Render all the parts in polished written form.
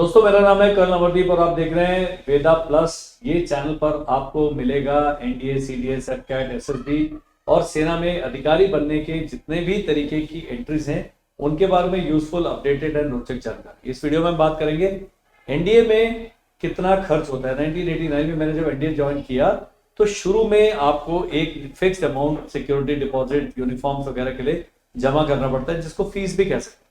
दोस्तों, मेरा नाम है कर्नल अमरदीप और आप देख रहे हैं वेदा प्लस। ये चैनल पर आपको मिलेगा एनडीए, सीडीएस, कैट, एसएसबी और सेना में अधिकारी बनने के जितने भी तरीके की एंट्रीज हैं उनके बारे में यूजफुल, अपडेटेड एंड रोचक जानकारी। इस वीडियो में हम बात करेंगे एनडीए में कितना खर्च होता है। 1989 में मैंने जब एनडीए ज्वाइन किया तो शुरू में आपको एक fixed amount security deposit, uniforms वगैरह के लिए जमा करना पड़ता है, जिसको फीस भी कह सकते हैं।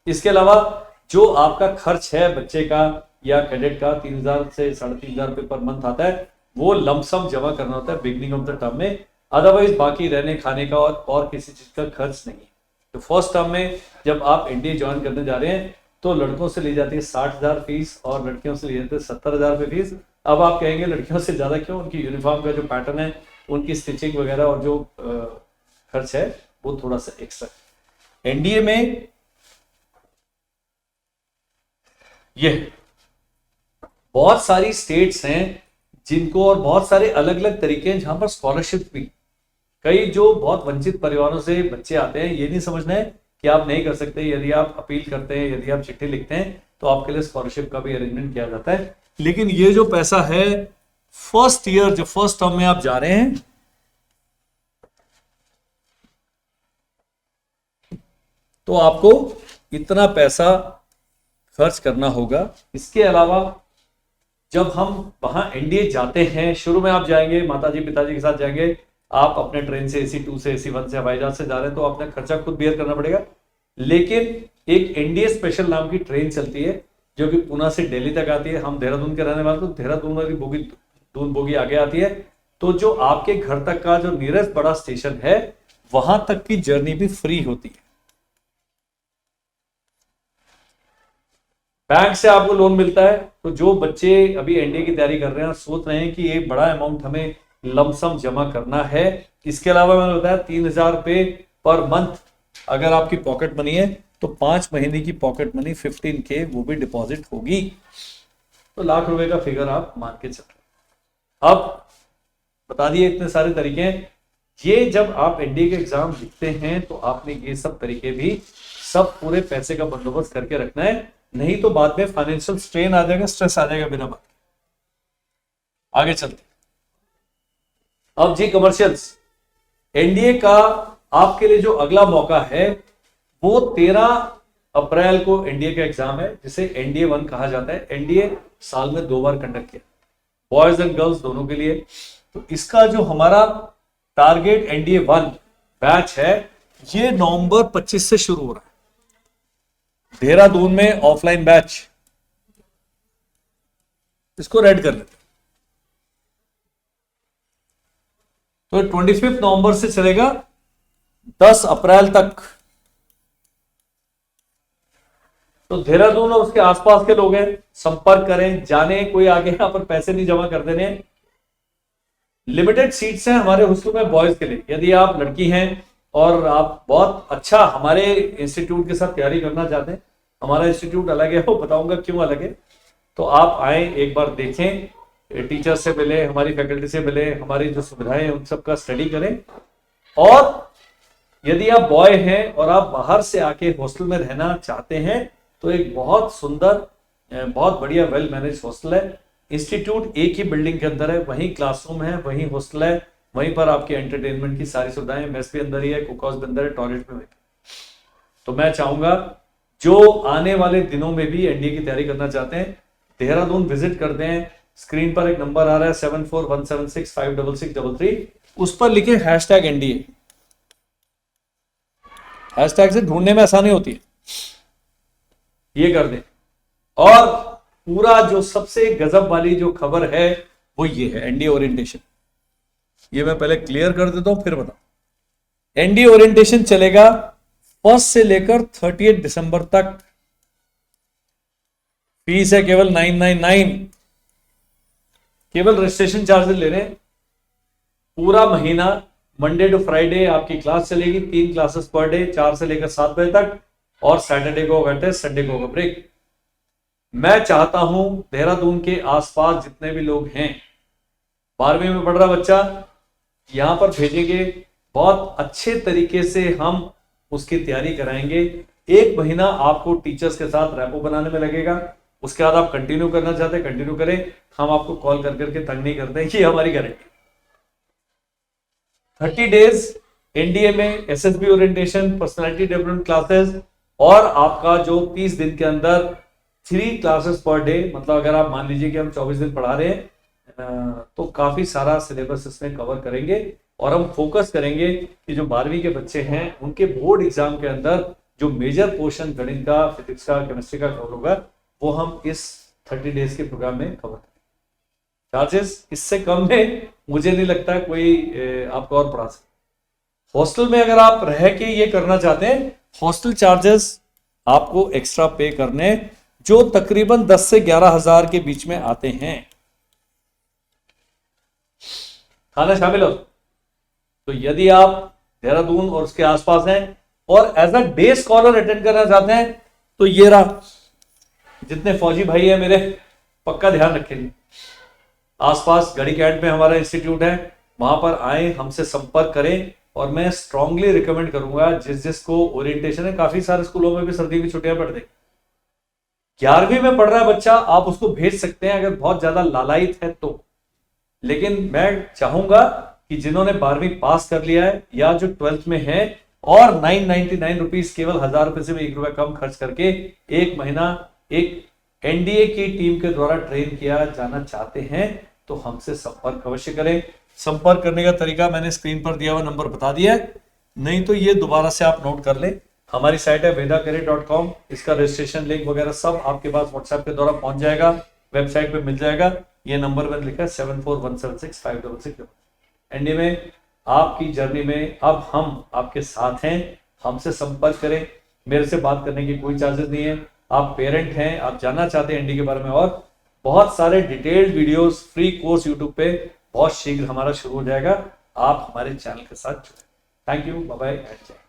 इसके अलावा जो आपका खर्च है बच्चे का या कैडेट का 3000 से 3500 रुपए पर मंथ आता है, वो लमसम जमा करना होता है बिगिनिंग ऑफ द टर्म में। अदरवाइज बाकी रहने खाने का और किसी चीज का खर्च नहीं है। तो फर्स्ट टर्म में जब आप एनडीए ज्वाइन करने जा रहे हैं तो लड़कों से ली जाती है 60,000 फीस और लड़कियों से ली जाती है 70,000 रुपये फीस। अब आप कहेंगे लड़कियों से ज्यादा क्यों? उनकी यूनिफॉर्म का जो पैटर्न है, उनकी स्टिचिंग वगैरह और जो खर्च है वो थोड़ा सा एक्स्ट्रा। एनडीए में ये बहुत सारी स्टेट्स हैं जिनको, और बहुत सारे अलग अलग तरीके हैं जहां पर स्कॉलरशिप भी, कई जो बहुत वंचित परिवारों से बच्चे आते हैं, ये नहीं समझना है कि आप नहीं कर सकते। यदि आप अपील करते हैं, यदि आप चिट्ठी लिखते हैं तो आपके लिए स्कॉलरशिप का भी अरेंजमेंट किया जाता है। लेकिन ये जो पैसा है फर्स्ट ईयर, जो फर्स्ट टर्म में आप जा रहे हैं, तो आपको इतना पैसा खर्च करना होगा। इसके अलावा जब हम वहां एनडीए जाते हैं, शुरू में आप जाएंगे माताजी पिताजी के साथ जाएंगे, आप अपने ट्रेन से AC 2 से, AC 1 से, हवाई जहाज से जा रहे हैं तो अपना खर्चा खुद बेयर करना पड़ेगा। लेकिन एक एनडीए स्पेशल नाम की ट्रेन चलती है जो कि पुणे से दिल्ली तक आती है। हम देहरादून के रहने वाले, तो देहरादून वाली बोगी आगे आती है। तो जो आपके घर तक का जो नियरेस्ट बड़ा स्टेशन है, वहां तक की जर्नी भी फ्री होती है। बैंक से आपको लोन मिलता है। तो जो बच्चे अभी एनडीए की तैयारी कर रहे हैं, सोच रहे हैं कि एक बड़ा अमाउंट हमें लमसम जमा करना है, इसके अलावा मैंने बताया 3000 रुपए पर मंथ अगर आपकी पॉकेट मनी है तो 5 महीने की पॉकेट मनी 15K वो भी डिपॉजिट होगी। तो लाख रुपए का फिगर आप मान के चल रहे। अब बता दिए इतने सारे तरीके हैं। ये जब आप एनडीए के एग्जाम लिखते हैं तो आपने ये सब तरीके भी, सब पूरे पैसे का बंदोबस्त करके रखना है, नहीं तो बाद में फाइनेंशियल स्ट्रेन आ जाएगा, स्ट्रेस आ जाएगा बिना बात। आगे चलते। अब जी कमर्शियल्स, एनडीए का आपके लिए जो अगला मौका है वो 13 अप्रैल को एनडीए का एग्जाम है, जिसे एनडीए 1 कहा जाता है। एनडीए साल में 2 बार कंडक्ट किया, बॉयज एंड गर्ल्स दोनों के लिए। तो इसका जो हमारा टारगेट एनडीए 1 बैच है, ये नवंबर 25 से शुरू हो रहा है देहरादून में ऑफलाइन बैच। इसको रेड कर लेते। तो 25 नवंबर से चलेगा 10 अप्रैल तक। तो देहरादून और उसके आसपास के लोग हैं, संपर्क करें, जाने। कोई आगे यहां पर पैसे नहीं जमा कर देने। लिमिटेड सीट्स हैं हमारे हॉस्टल में बॉयज के लिए। यदि आप लड़की हैं और आप बहुत अच्छा हमारे इंस्टीट्यूट के साथ तैयारी करना चाहते हैं, हमारा इंस्टीट्यूट अलग है, वो बताऊंगा क्यों अलग है, तो आप आए, एक बार देखें, टीचर से मिले, हमारी फैकल्टी से मिले, हमारी जो सुविधाएं हैं उन सब का स्टडी करें। और यदि आप बॉय हैं और आप बाहर से आके हॉस्टल में रहना चाहते हैं तो एक बहुत सुंदर, बहुत बढ़िया वेल मैनेज हॉस्टल है। इंस्टीट्यूट एक ही बिल्डिंग के अंदर है, वहीं क्लासरूम है, वहीं हॉस्टल है, वहीं पर आपके एंटरटेनमेंट की सारी सुविधाएं, मेस भी अंदर ही है, कुक हाउस भी अंदर है, टॉयलेट भी। तो मैं चाहूंगा जो आने वाले दिनों में भी एनडीए की तैयारी करना चाहते हैं, देहरादून विजिट करते हैं। स्क्रीन पर एक नंबर आ रहा है 7417656633, उस पर लिखे #एनडीए। हैशटैग से ढूंढने में आसानी होती है, ये कर दें। और पूरा जो सबसे गजब वाली जो खबर है वो ये है, एनडीए ओरिएंटेशन। ये मैं पहले क्लियर कर देता हूं फिर बताऊं। एनडीए ओरिएंटेशन चलेगा 1 से लेकर 30 दिसंबर तक। फीस है केवल 999, केवल रजिस्ट्रेशन चार्जेस ले रहे हैं। पूरा महीना मंडे टू फ्राइडे आपकी क्लास चलेगी, 3 क्लासेस पर डे, 4 से लेकर 7 बजे तक, और सैटरडे को होगा टेस्ट, संडे को होगा ब्रेक। मैं चाहता हूं देहरादून के आसपास जितने भी लोग हैं, 12वीं में पढ़ रहा बच्चा, यहां पर भेजेंगे, बहुत अच्छे तरीके से हम उसकी तैयारी कराएंगे। 1 महीना आपको टीचर्स के साथ रैपो बनाने में लगेगा। उसके बाद आप कंटिन्यू करना चाहते हैं कंटिन्यू करें, हम आपको कॉल कर करके तंग नहीं करते हैं, ये हमारी गारंटी। 30 डेज एनडीए में SSB orientation, personality development classes, और आपका जो 30 दिन के अंदर 3 क्लासेस पर डे, मतलब अगर आप मान लीजिए कि हम 24 दिन पढ़ा रहे हैं तो काफी सारा सिलेबस इसमें कवर करेंगे। और हम फोकस करेंगे कि जो 12वीं के बच्चे हैं उनके बोर्ड एग्जाम के अंदर जो मेजर पोर्शन गणित का, फिजिक्स का, केमिस्ट्री का कवर होगा वो हम इस 30 डेज के प्रोग्राम में कवर करेंगे। चार्जेस इससे कम में मुझे नहीं लगता कोई आपको और पढ़ा सकता। हॉस्टल में अगर आप रह के ये करना चाहते हैं, हॉस्टल चार्जेस आपको एक्स्ट्रा पे करने, जो तकरीबन 10 से 11 हजार के बीच में आते हैं। खाना शामिल हो तो यदि आप देहरादून और उसके आसपास हैं और as a day scholar attend करना चाहते हैं तो ये रहा, जितने फौजी भाई हैं मेरे, पक्का ध्यान रखेंगे। आसपास गढ़ी कैंट में हमारा इंस्टीट्यूट है, वहां पर आए, हमसे संपर्क करें। और मैं स्ट्रांगली रिकमेंड करूंगा जिसको ओरिएंटेशन है, काफी सारे स्कूलों में भी सर्दी की छुट्टियां पड़ गई, 11वीं में पढ़ रहा है बच्चा, आप उसको भेज सकते हैं अगर बहुत ज्यादा लालायित है तो। लेकिन मैं चाहूंगा कि जिन्होंने 12वीं पास कर लिया है या जो 12th में है और 999 रुपीज, केवल 1000 रुपए से भी 1 रुपया कम खर्च करके एक महीना एक एनडीए की टीम के द्वारा ट्रेन किया जाना चाहते हैं तो हमसे संपर्क अवश्य करें। संपर्क करने का तरीका मैंने स्क्रीन पर दिया हुआ नंबर बता दिया है, नहीं तो ये दोबारा से आप नोट कर लें। हमारी साइट है vedacareer.com, इसका रजिस्ट्रेशन लिंक वगैरह सब आपके पास व्हाट्सएप के द्वारा पहुंच जाएगा, वेबसाइट पे मिल जाएगा। ये नंबर मैंने लिखा है 74176566। एनडीए में आपकी जर्नी में अब हम आपके साथ हैं, हमसे संपर्क करें। मेरे से बात करने की कोई चार्जेस नहीं है। आप पेरेंट हैं, आप जानना चाहते हैं एनडीए के बारे में और बहुत सारे detailed videos, free course YouTube पे बहुत शीघ्र हमारा शुरू हो जाएगा। आप हमारे चैनल के साथ जुड़े। Thank you, bye bye and जय।